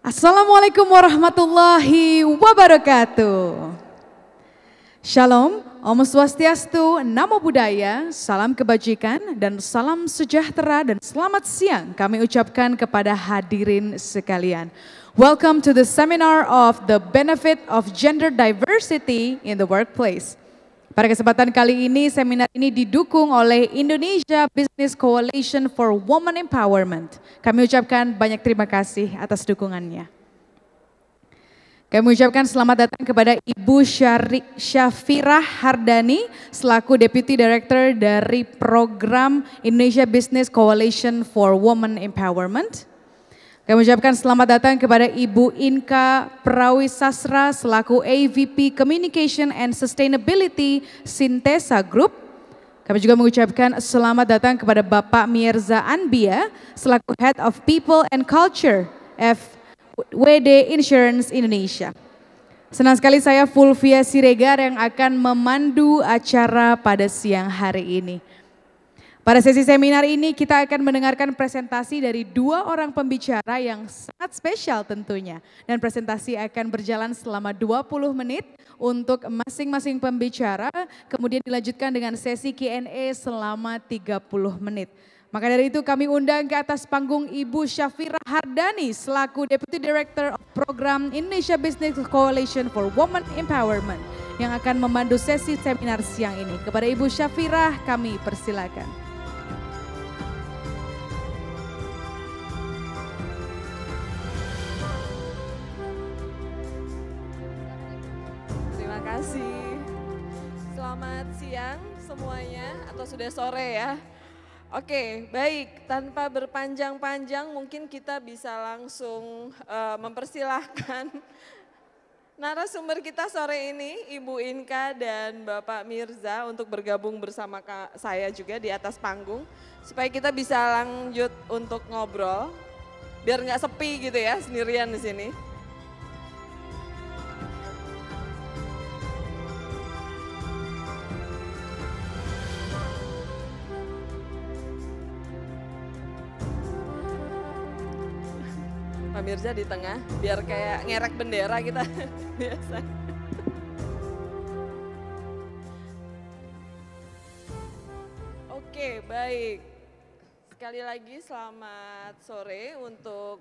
Assalamualaikum warahmatullahi wabarakatuh. Shalom, Om Swastiastu, Namo Buddhaya, salam kebajikan dan salam sejahtera dan selamat siang kami ucapkan kepada hadirin sekalian. Welcome to the seminar of the benefit of gender diversity in the workplace. Pada kesempatan kali ini, seminar ini didukung oleh Indonesia Business Coalition for Women Empowerment. Kami ucapkan banyak terima kasih atas dukungannya. Kami ucapkan selamat datang kepada Ibu Syafirah Hardani selaku Deputy Director dari Program Indonesia Business Coalition for Women Empowerment. Kami ucapkan selamat datang kepada Ibu Inka Prawisasra selaku AVP Communication and Sustainability Sintesa Group. Kami juga mengucapkan selamat datang kepada Bapak Mirza Anbia selaku Head of People and Culture FWD Insurance Indonesia. Senang sekali saya Fulvia Siregar yang akan memandu acara pada siang hari ini. Pada sesi seminar ini kita akan mendengarkan presentasi dari dua orang pembicara yang sangat spesial tentunya. Dan presentasi akan berjalan selama 20 menit untuk masing-masing pembicara. Kemudian dilanjutkan dengan sesi Q&A selama 30 menit. Maka dari itu kami undang ke atas panggung Ibu Syafirah Hardani selaku Deputy Director of Program Indonesia Business Coalition for Women Empowerment yang akan memandu sesi seminar siang ini. Kepada Ibu Syafirah kami persilakan. Terima kasih. Selamat siang semuanya atau sudah sore ya. Oke, baik. Tanpa berpanjang-panjang mungkin kita bisa langsung mempersilahkan narasumber kita sore ini, Ibu Inka dan Bapak Mirza untuk bergabung bersama saya juga di atas panggung. Supaya kita bisa lanjut untuk ngobrol, biar nggak sepi gitu ya sendirian di sini. Pak Mirza di tengah, biar kayak ngerek bendera kita biasa. Oke, baik. Sekali lagi selamat sore untuk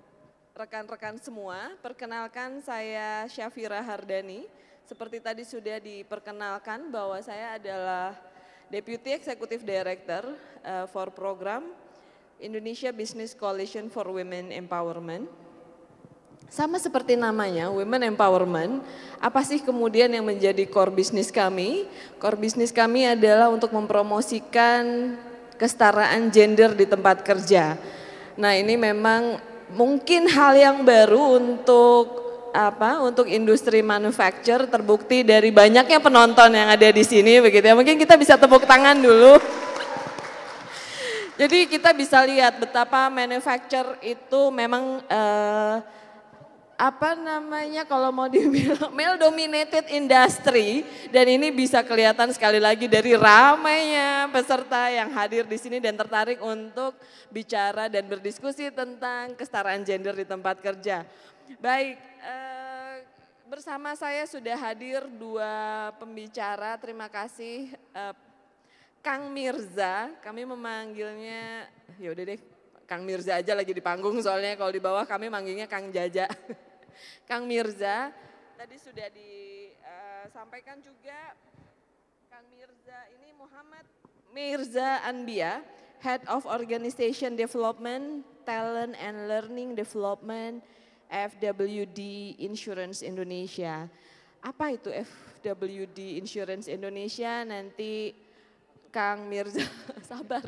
rekan-rekan semua. Perkenalkan saya Syafirah Hardani. Seperti tadi sudah diperkenalkan bahwa saya adalah Deputy Executive Director for Program Indonesia Business Coalition for Women Empowerment. Sama seperti namanya, Women Empowerment, apa sih kemudian yang menjadi core business kami? Core business kami adalah untuk mempromosikan kesetaraan gender di tempat kerja. Nah ini memang mungkin hal yang baru untuk industri manufacture, terbukti dari banyaknya penonton yang ada di sini begitu ya. Mungkin kita bisa tepuk tangan dulu. Jadi kita bisa lihat betapa manufacture itu memang kalau mau dibilang male dominated industry, dan ini bisa kelihatan sekali lagi dari ramainya peserta yang hadir di sini dan tertarik untuk bicara dan berdiskusi tentang kesetaraan gender di tempat kerja. Baik, bersama saya sudah hadir dua pembicara. Terima kasih Kang Mirza, kami memanggilnya, yaudah deh Kang Mirza aja lagi di panggung soalnya kalau di bawah kami manggilnya Kang Jaja. Kang Mirza, tadi sudah disampaikan juga Kang Mirza ini Muhammad Mirza Anbia, Head of Organization Development, Talent and Learning Development, FWD Insurance Indonesia. Apa itu FWD Insurance Indonesia? Nanti Kang Mirza, sabar.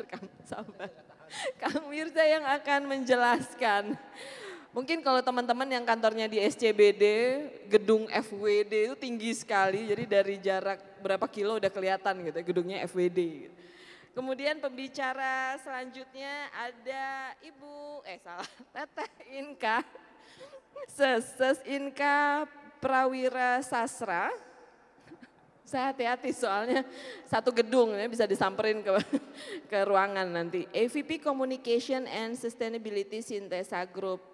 Kang Mirza yang akan menjelaskan. Mungkin kalau teman-teman yang kantornya di SCBD, gedung FWD itu tinggi sekali, jadi dari jarak berapa kilo udah kelihatan gitu gedungnya FWD. Kemudian pembicara selanjutnya ada Teteh Inka, Ses Inka Prawira Sasra. Saya hati-hati soalnya satu gedung ya, bisa disamperin ke ruangan nanti. AVP Communication and Sustainability Sintesa Group.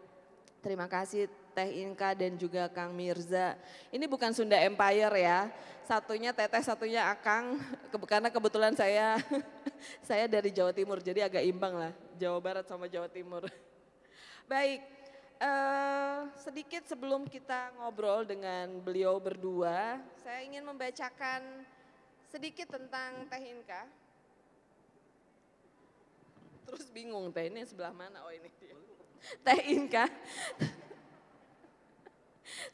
Terima kasih Teh Inka dan juga Kang Mirza. Ini bukan Sunda Empire ya, satunya Teteh, satunya Akang, karena kebetulan saya saya dari Jawa Timur, jadi agak imbang lah, Jawa Barat sama Jawa Timur. Baik, sedikit sebelum kita ngobrol dengan beliau berdua, saya ingin membacakan sedikit tentang Teh Inka. Terus bingung Teh ini sebelah mana? Oh ini dia. Teh Inka.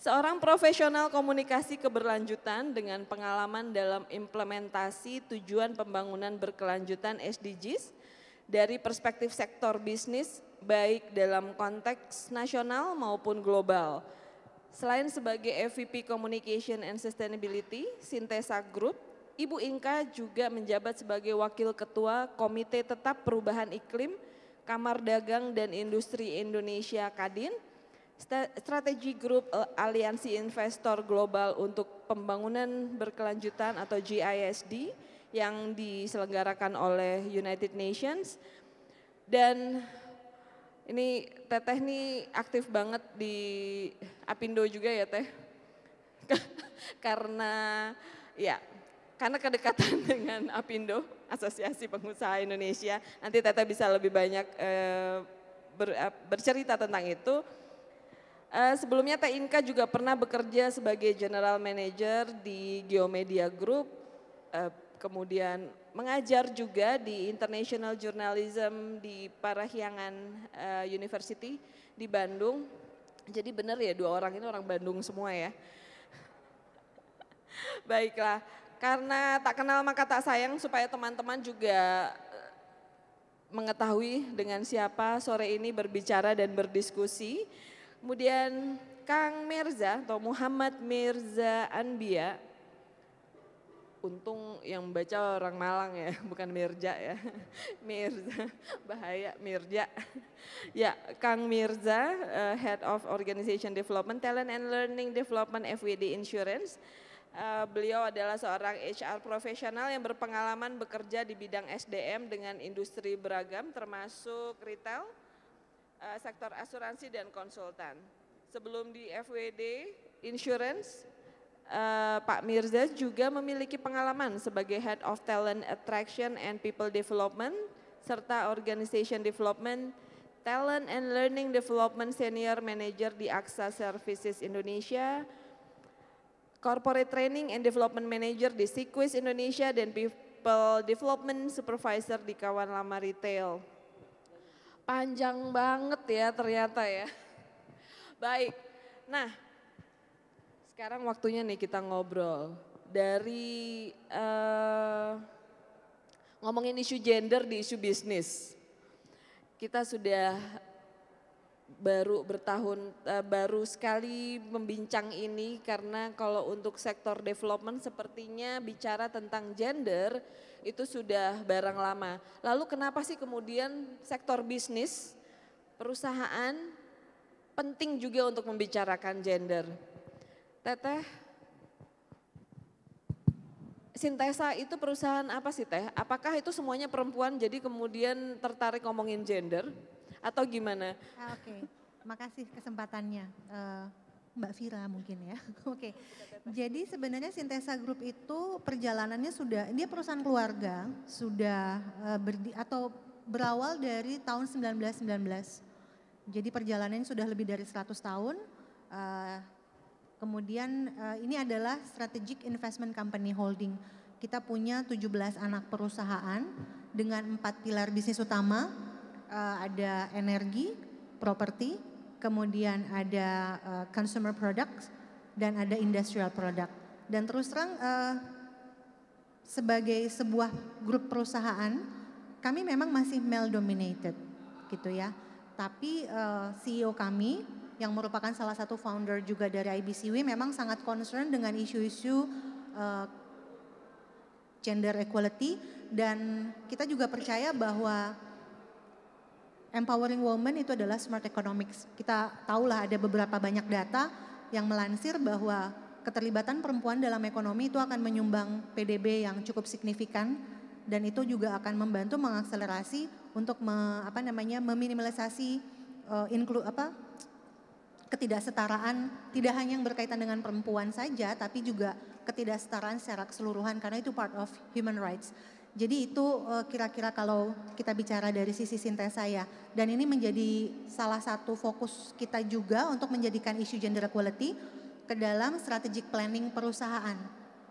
Seorang profesional komunikasi keberlanjutan dengan pengalaman dalam implementasi tujuan pembangunan berkelanjutan SDGs dari perspektif sektor bisnis baik dalam konteks nasional maupun global. Selain sebagai EVP Communication and Sustainability, Syntesa Group, Ibu Inka juga menjabat sebagai Wakil Ketua Komite Tetap Perubahan Iklim, Kamar Dagang dan Industri Indonesia Kadin, Strategi Group Aliansi Investor Global untuk Pembangunan Berkelanjutan atau GISD yang diselenggarakan oleh United Nations. Dan ini Teteh nih aktif banget di Apindo juga ya Teh, karena kedekatan dengan Apindo, Asosiasi Pengusaha Indonesia. Nanti Teteh bisa lebih banyak bercerita tentang itu. Sebelumnya Teh Inka juga pernah bekerja sebagai General Manager di Geomedia Group, kemudian mengajar juga di International Journalism di Parahyangan University di Bandung. Jadi benar ya, dua orang ini orang Bandung semua ya. Baiklah, karena tak kenal maka tak sayang, supaya teman-teman juga mengetahui dengan siapa sore ini berbicara dan berdiskusi. Kemudian Kang Mirza atau Muhammad Mirza Anbia, untung yang membaca orang Malang ya, bukan Mirja ya. Mirza, bahaya Mirja. Ya, Kang Mirza, Head of Organization Development, Talent and Learning Development FWD Insurance. Beliau adalah seorang HR profesional yang berpengalaman bekerja di bidang SDM dengan industri beragam termasuk retail, sektor asuransi dan konsultan. Sebelum di FWD Insurance, Pak Mirza juga memiliki pengalaman sebagai Head of Talent Attraction and People Development, serta Organization Development, Talent and Learning Development Senior Manager di AXA Services Indonesia, Corporate Training and Development Manager di Sequis Indonesia, dan People Development Supervisor di Kawan Lama Retail. Panjang banget ya ternyata ya. Baik, nah sekarang waktunya nih kita ngobrol. Dari ngomongin isu gender di isu bisnis. Kita sudah baru sekali membincang ini, karena kalau untuk sektor development sepertinya bicara tentang gender itu sudah barang lama. Lalu kenapa sih kemudian sektor bisnis, perusahaan penting juga untuk membicarakan gender? Teteh, Syntesa itu perusahaan apa sih Teh? Apakah itu semuanya perempuan jadi kemudian tertarik ngomongin gender atau gimana? Oke, makasih kesempatannya. Mbak Vira mungkin ya. Oke. Jadi sebenarnya Syntesa Group itu perjalanannya dia perusahaan keluarga, sudah berawal dari tahun 1919. Jadi perjalanannya sudah lebih dari 100 tahun. Kemudian ini adalah Strategic Investment Company Holding. Kita punya 17 anak perusahaan dengan 4 pilar bisnis utama. Ada energi, properti, kemudian ada consumer products, dan ada industrial product. Dan terus terang sebagai sebuah grup perusahaan, kami memang masih male dominated gitu ya. Tapi CEO kami yang merupakan salah satu founder juga dari IBCW memang sangat concern dengan isu-isu gender equality, dan kita juga percaya bahwa empowering women itu adalah smart economics. Kita tahulah ada beberapa banyak data yang melansir bahwa keterlibatan perempuan dalam ekonomi itu akan menyumbang PDB yang cukup signifikan, dan itu juga akan membantu mengakselerasi untuk meminimalisasi ketidaksetaraan tidak hanya yang berkaitan dengan perempuan saja, tapi juga ketidaksetaraan secara keseluruhan karena itu part of human rights. Jadi itu kira-kira kalau kita bicara dari sisi Sintesa ya. Dan ini menjadi salah satu fokus kita juga untuk menjadikan isu gender equality ke dalam strategic planning perusahaan.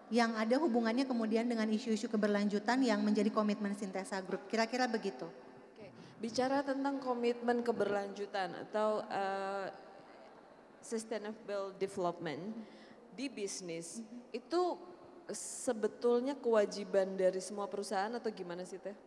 Yang ada hubungannya kemudian dengan isu-isu keberlanjutan yang menjadi komitmen Sintesa Group. Kira-kira begitu. Oke. Bicara tentang komitmen keberlanjutan atau sustainable development di bisnis, itu sebetulnya kewajiban dari semua perusahaan atau gimana sih Teh?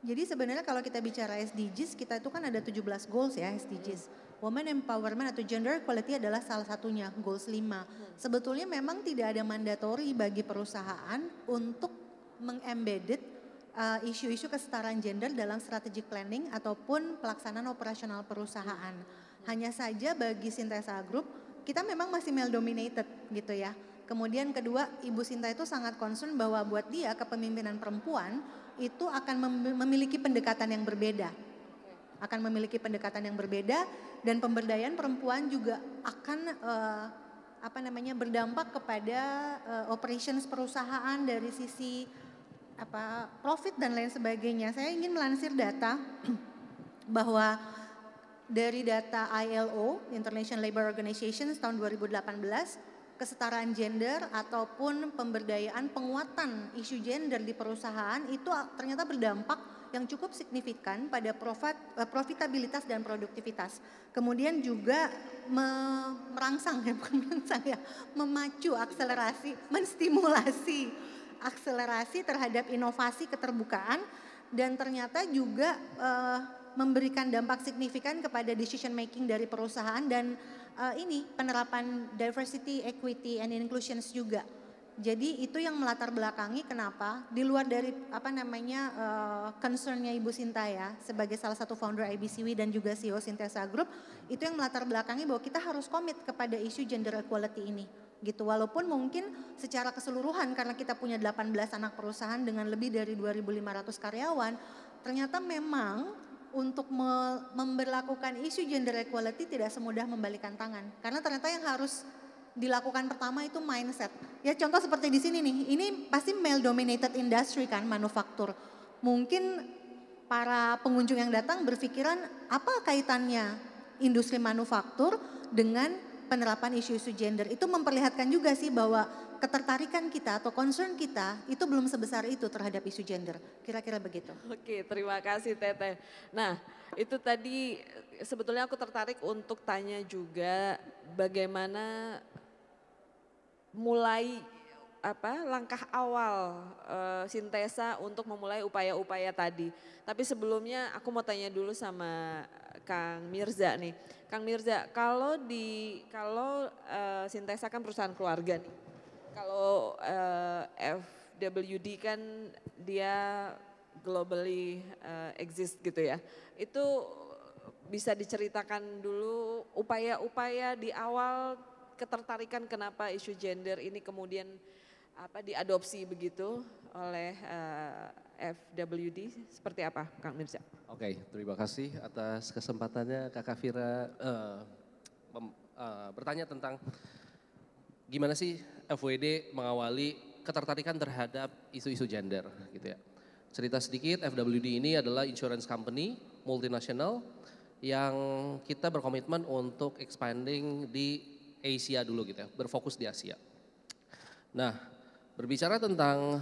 Jadi sebenarnya kalau kita bicara SDGs, kita itu kan ada 17 goals ya SDGs. Women empowerment atau gender equality adalah salah satunya, goals 5. Sebetulnya memang tidak ada mandatori bagi perusahaan untuk mengembedded isu-isu kesetaraan gender dalam strategic planning ataupun pelaksanaan operasional perusahaan. Hanya saja bagi Sintesa Group, kita memang masih male dominated gitu ya. Kemudian kedua, Ibu Sinta itu sangat concern bahwa buat dia kepemimpinan perempuan itu akan memiliki pendekatan yang berbeda. Akan memiliki pendekatan yang berbeda dan pemberdayaan perempuan juga akan berdampak kepada operations perusahaan dari sisi profit dan lain sebagainya. Saya ingin melansir data bahwa dari data ILO, International Labour Organization tahun 2018, kesetaraan gender ataupun pemberdayaan penguatan isu gender di perusahaan itu ternyata berdampak yang cukup signifikan pada profitabilitas dan produktivitas. Kemudian juga memacu akselerasi, menstimulasi akselerasi terhadap inovasi keterbukaan dan ternyata juga memberikan dampak signifikan kepada decision making dari perusahaan dan penerapan diversity, equity, and inclusions juga. Jadi itu yang melatar belakangi kenapa di luar dari concernnya Ibu Sinta ya sebagai salah satu founder IBCW dan juga CEO Sintesa Group, itu yang melatar belakangi bahwa kita harus komit kepada isu gender equality ini gitu. Walaupun mungkin secara keseluruhan karena kita punya 18 anak perusahaan dengan lebih dari 2.500 karyawan, ternyata memang untuk memberlakukan isu gender equality tidak semudah membalikan tangan. Karena ternyata yang harus dilakukan pertama itu mindset. Ya contoh seperti di sini nih, ini pasti male dominated industry kan, manufaktur. Mungkin para pengunjung yang datang berpikiran apa kaitannya industri manufaktur dengan penerapan isu-isu gender. Itu memperlihatkan juga sih bahwa ketertarikan kita atau concern kita itu belum sebesar itu terhadap isu gender. Kira-kira begitu. Oke, terima kasih Teteh. Nah, itu tadi sebetulnya aku tertarik untuk tanya juga bagaimana mulai langkah awal Sintesa untuk memulai upaya-upaya tadi. Tapi sebelumnya aku mau tanya dulu sama Kang Mirza nih. Kang Mirza, kalau Sintesa kan perusahaan keluarga nih. Kalau FWD kan dia globally exist gitu ya. Itu bisa diceritakan dulu upaya-upaya di awal ketertarikan kenapa isu gender ini kemudian diadopsi begitu oleh FWD seperti apa Kang Mirza? Oke, terima kasih atas kesempatannya Kakak Fira bertanya tentang gimana sih FWD mengawali ketertarikan terhadap isu-isu gender gitu ya. Cerita sedikit, FWD ini adalah insurance company multinasional yang kita berkomitmen untuk expanding di Asia dulu gitu ya, berfokus di Asia. Nah, berbicara tentang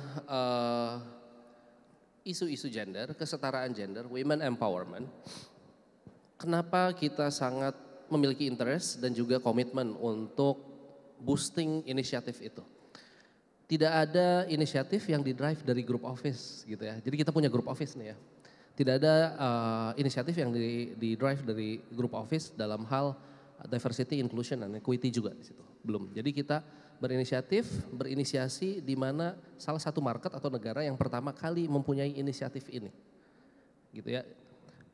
isu-isu gender, kesetaraan gender, women empowerment, kenapa kita sangat memiliki interest dan juga komitmen untuk boosting inisiatif itu. Tidak ada inisiatif yang didrive dari group office gitu ya. Jadi kita punya group office nih ya. Tidak ada inisiatif yang didrive dari group office dalam hal diversity, inclusion, dan equity juga di situ. Belum. Jadi kita berinisiasi di mana salah satu market atau negara yang pertama kali mempunyai inisiatif ini. Gitu ya.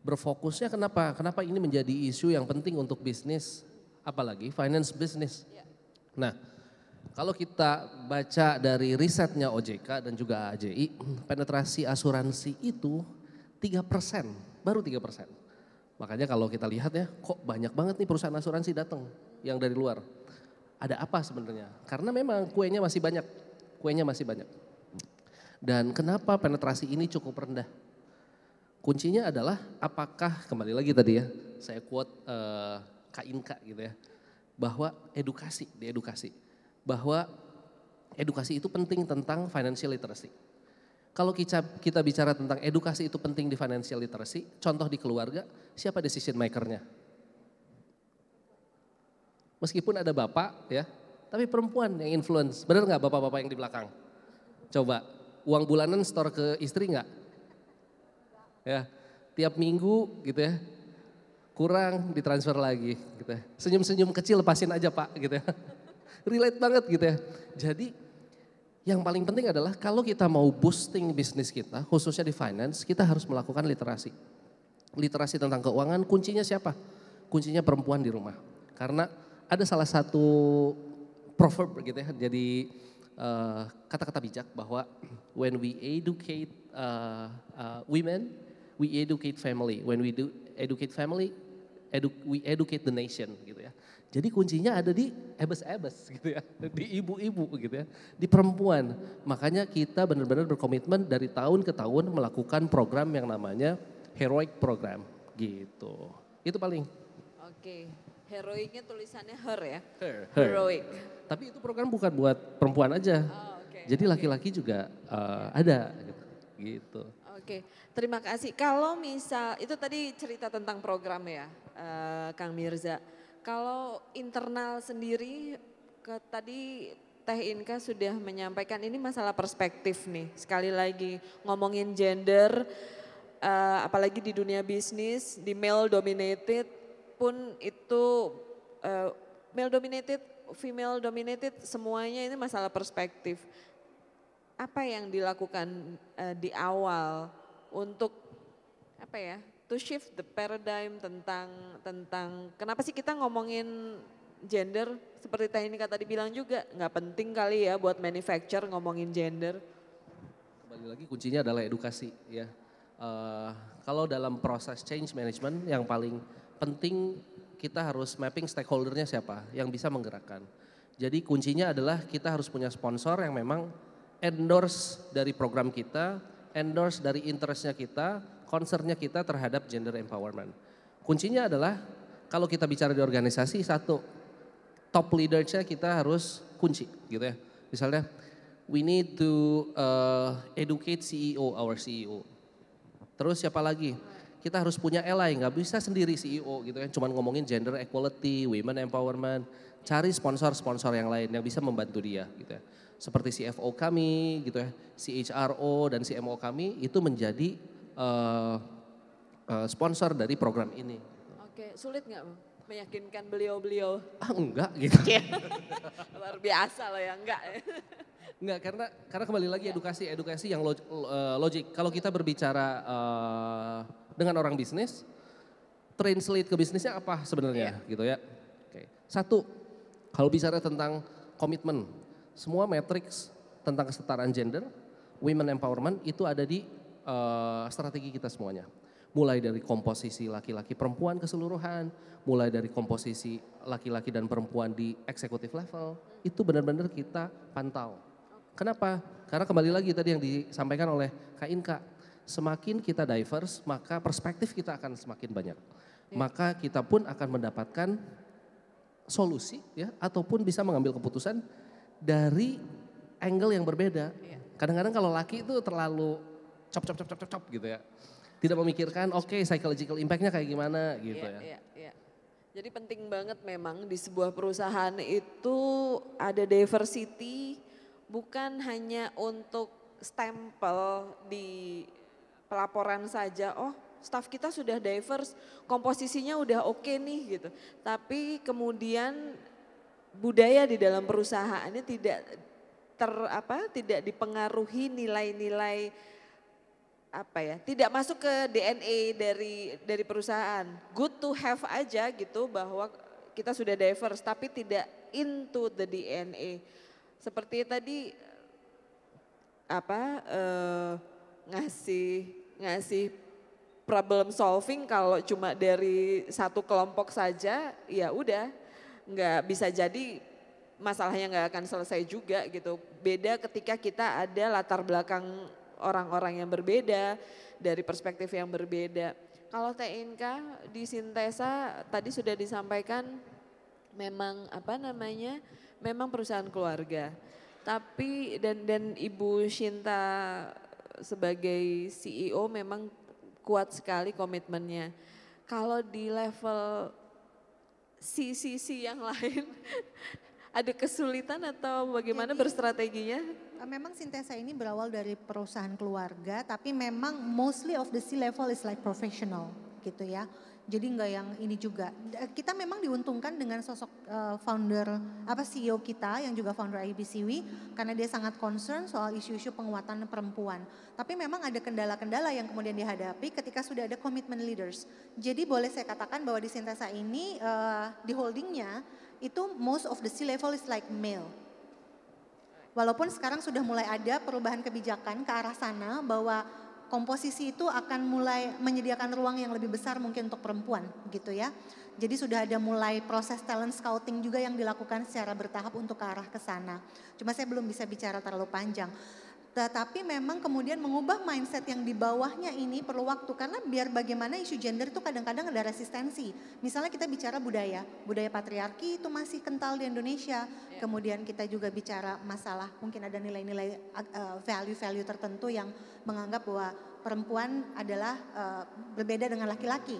Berfokusnya kenapa? Kenapa ini menjadi isu yang penting untuk bisnis, apalagi finance business. Nah, kalau kita baca dari risetnya OJK dan juga AJI, penetrasi asuransi itu 3%, baru 3%. Makanya kalau kita lihat ya, kok banyak banget nih perusahaan asuransi datang yang dari luar. Ada apa sebenarnya? Karena memang kuenya masih banyak, kuenya masih banyak. Dan kenapa penetrasi ini cukup rendah? Kuncinya adalah apakah, kembali lagi tadi ya, saya quote Kak Inka gitu ya, bahwa diedukasi. Bahwa edukasi itu penting tentang financial literacy. Kalau kita bicara tentang edukasi itu penting di financial literacy, contoh di keluarga, siapa decision makernya? Meskipun ada bapak ya, tapi perempuan yang influence. Benar nggak bapak-bapak yang di belakang? Coba, uang bulanan store ke istri nggak? Ya, tiap minggu gitu ya, kurang ditransfer lagi gitu ya. Senyum-senyum kecil lepasin aja pak gitu ya. Relate banget gitu ya. Jadi yang paling penting adalah kalau kita mau boosting bisnis kita, khususnya di finance, kita harus melakukan literasi. Literasi tentang keuangan, kuncinya siapa? Kuncinya perempuan di rumah. Karena ada salah satu proverb gitu ya, jadi kata-kata bijak bahwa when we educate women, we educate family. When we do educate family, we educate the nation gitu ya. Jadi kuncinya ada di ebes-ebes gitu ya, di ibu-ibu gitu ya, di perempuan. Makanya kita benar-benar berkomitmen dari tahun ke tahun melakukan program yang namanya Heroic Program gitu. Itu paling. Oke, heroiknya tulisannya her ya? Her. Heroic. Tapi itu program bukan buat perempuan aja. Oh, okay, jadi laki-laki juga ada gitu. Oke, terima kasih. Kalau misal, itu tadi cerita tentang program ya, Kang Mirza. Kalau internal sendiri, tadi Teh Inka sudah menyampaikan ini masalah perspektif nih. Sekali lagi ngomongin gender, apalagi di dunia bisnis, di male dominated pun itu male dominated, female dominated, semuanya ini masalah perspektif. Apa yang dilakukan di awal untuk apa ya? To shift the paradigm tentang kenapa sih kita ngomongin gender seperti Teh Inka tadi bilang juga nggak penting kali ya buat manufacture ngomongin gender. Kembali lagi kuncinya adalah edukasi ya. Kalau dalam proses change management yang paling penting kita harus mapping stakeholdernya siapa yang bisa menggerakkan. Jadi kuncinya adalah kita harus punya sponsor yang memang endorse dari program kita, endorse dari interestnya kita, concernnya kita terhadap gender empowerment. Kuncinya adalah kalau kita bicara di organisasi, satu, top leadersnya kita harus kunci gitu ya. Misalnya, we need to educate CEO, our CEO. Terus siapa lagi? Kita harus punya ally, nggak bisa sendiri CEO gitu kan. Cuman ngomongin gender equality, women empowerment. Cari sponsor-sponsor yang lain yang bisa membantu dia gitu ya. Seperti CFO kami gitu ya, CHRO dan CMO kami itu menjadi sponsor dari program ini. Oke, sulit nggak meyakinkan beliau-beliau? Enggak gitu. Luar biasa loh ya, enggak. Enggak, karena kembali lagi edukasi yang logik. Kalau kita berbicara dengan orang bisnis, translate ke bisnisnya apa sebenarnya gitu ya. Oke. Satu, kalau bicara tentang komitmen, semua matriks tentang kesetaraan gender, women empowerment itu ada di strategi kita semuanya. Mulai dari komposisi laki-laki perempuan keseluruhan, mulai dari komposisi laki-laki dan perempuan di executive level, itu benar-benar kita pantau. Kenapa? Karena kembali lagi tadi yang disampaikan oleh Kak Inka, semakin kita diverse, maka perspektif kita akan semakin banyak. Maka kita pun akan mendapatkan solusi ya, ataupun bisa mengambil keputusan dari angle yang berbeda. Kadang-kadang kalau laki itu terlalu cop gitu ya. Tidak memikirkan psychological impact-nya kayak gimana gitu ya. Iya. Jadi penting banget memang di sebuah perusahaan itu ada diversity, bukan hanya untuk stempel di pelaporan saja, oh staff kita sudah diverse, komposisinya udah oke nih gitu. Tapi kemudian budaya di dalam perusahaannya tidak dipengaruhi nilai-nilai tidak masuk ke DNA dari perusahaan. Good to have aja gitu bahwa kita sudah diverse tapi tidak into the DNA. Seperti tadi ngasih problem solving kalau cuma dari satu kelompok saja, ya udah nggak bisa jadi masalahnya nggak akan selesai juga gitu. Beda ketika kita ada latar belakang orang-orang yang berbeda, dari perspektif yang berbeda. Kalau Teh Inka di Sintesa tadi sudah disampaikan memang memang perusahaan keluarga. Tapi dan Ibu Shinta sebagai CEO memang kuat sekali komitmennya. Kalau di level sisi yang lain ada kesulitan atau bagaimana berstrateginya? Memang Sintesa ini berawal dari perusahaan keluarga, tapi memang mostly of the C-level is like professional gitu ya. Jadi enggak yang ini juga. Kita memang diuntungkan dengan sosok CEO kita yang juga founder IBCW karena dia sangat concern soal isu-isu penguatan perempuan. Tapi memang ada kendala-kendala yang kemudian dihadapi ketika sudah ada commitment leaders. Jadi boleh saya katakan bahwa di Sintesa ini di holdingnya itu most of the C-level is like male. Walaupun sekarang sudah mulai ada perubahan kebijakan ke arah sana bahwa komposisi itu akan mulai menyediakan ruang yang lebih besar mungkin untuk perempuan gitu ya. Jadi sudah ada mulai proses talent scouting juga yang dilakukan secara bertahap untuk ke arah ke sana. Cuma saya belum bisa bicara terlalu panjang. Tetapi memang kemudian mengubah mindset yang di bawahnya ini perlu waktu karena biar bagaimana isu gender itu kadang-kadang ada resistensi. Misalnya kita bicara budaya patriarki itu masih kental di Indonesia. Kemudian kita juga bicara masalah mungkin ada nilai-nilai value-value tertentu yang menganggap bahwa perempuan adalah berbeda dengan laki-laki.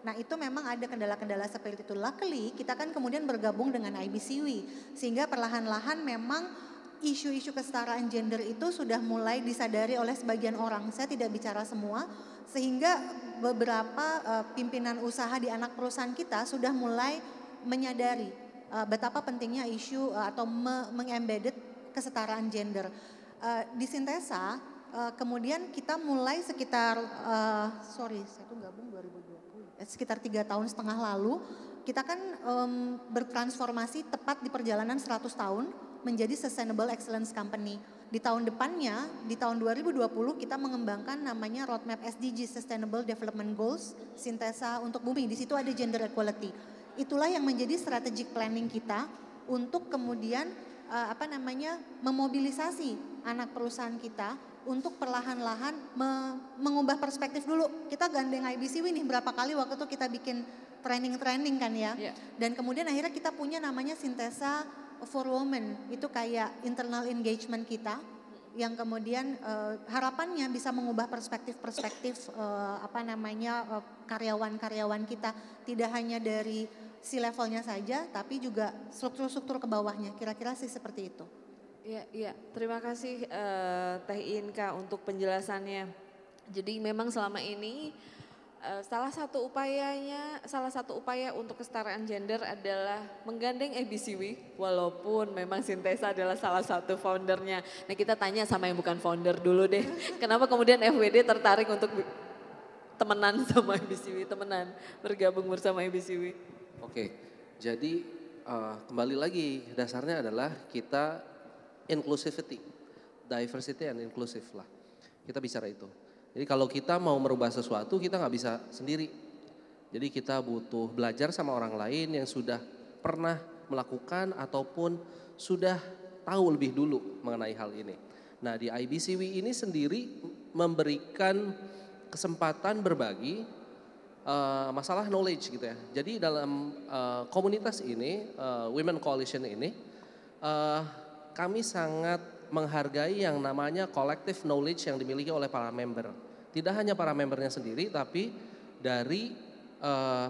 Nah itu memang ada kendala-kendala seperti itu. Luckily kita kan kemudian bergabung dengan IBCW sehingga perlahan-lahan memang isu-isu kesetaraan gender itu sudah mulai disadari oleh sebagian orang. Saya tidak bicara semua, sehingga beberapa pimpinan usaha di anak perusahaan kita sudah mulai menyadari betapa pentingnya isu atau mengembedded kesetaraan gender. Di Sintesa, kemudian kita mulai sekitar, saya tuh gabung 2020, sekitar 3,5 tahun lalu, kita kan bertransformasi tepat di perjalanan 100 tahun, menjadi Sustainable Excellence Company. Di tahun depannya, di tahun 2020 kita mengembangkan namanya Roadmap SDG Sustainable Development Goals Sintesa untuk Bumi. Di situ ada gender equality. Itulah yang menjadi strategic planning kita untuk kemudian memobilisasi anak perusahaan kita untuk perlahan-lahan mengubah perspektif dulu. Kita gandeng IBCW nih berapa kali waktu itu kita bikin training kan ya. Dan kemudian akhirnya kita punya namanya Sintesa for Women, itu kayak internal engagement kita yang kemudian harapannya bisa mengubah perspektif-perspektif karyawan-karyawan kita, tidak hanya dari C-levelnya saja tapi juga struktur-struktur ke bawahnya, kira-kira sih seperti itu. Iya, terima kasih Teh Inka untuk penjelasannya. Jadi memang selama ini salah satu upaya untuk kesetaraan gender adalah menggandeng IBCW, walaupun memang Sintesa adalah salah satu foundernya. Nah kita tanya sama yang bukan founder dulu deh, kenapa kemudian FWD tertarik untuk temenan sama IBCW, bergabung bersama IBCW? Oke, jadi kembali lagi dasarnya adalah kita inclusivity, diversity and inclusive lah, kita bicara itu. Jadi kalau kita mau merubah sesuatu kita nggak bisa sendiri. Jadi kita butuh belajar sama orang lain yang sudah pernah melakukan ataupun sudah tahu lebih dulu mengenai hal ini. Nah di IBCW ini sendiri memberikan kesempatan berbagi masalah knowledge gitu ya. Jadi dalam komunitas ini, Women Coalition ini, kami sangat menghargai yang namanya collective knowledge yang dimiliki oleh para member. Tidak hanya para membernya sendiri, tapi dari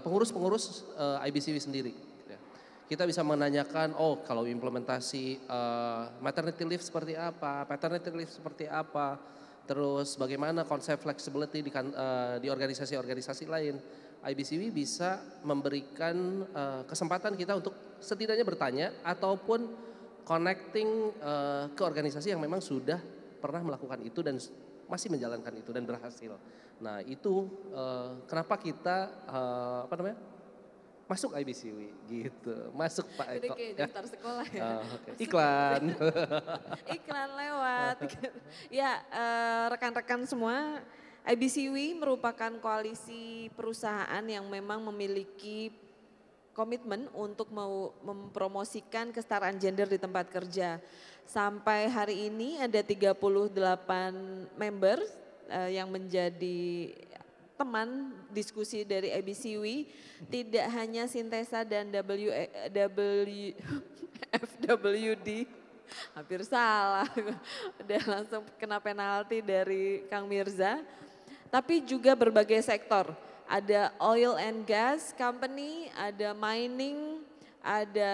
pengurus-pengurus IBCW sendiri. Kita bisa menanyakan, kalau implementasi maternity leave seperti apa, paternity leave seperti apa, terus bagaimana konsep flexibility di organisasi-organisasi lain. IBCW bisa memberikan kesempatan kita untuk setidaknya bertanya ataupun connecting ke organisasi yang memang sudah pernah melakukan itu dan masih menjalankan itu dan berhasil. Nah itu kenapa kita masuk IBCW gitu, masuk Pak Eko. Jadi kayak daftar sekolah ya. Iklan. Iklan lewat. Ya rekan-rekan semua, IBCW merupakan koalisi perusahaan yang memang memiliki komitmen untuk mempromosikan kesetaraan gender di tempat kerja. Sampai hari ini ada 38 member yang menjadi teman diskusi dari IBCW, tidak hanya Sintesa dan FWD, hampir salah, udah langsung kena penalti dari Kang Mirza, tapi juga berbagai sektor. Ada oil and gas company, ada mining, ada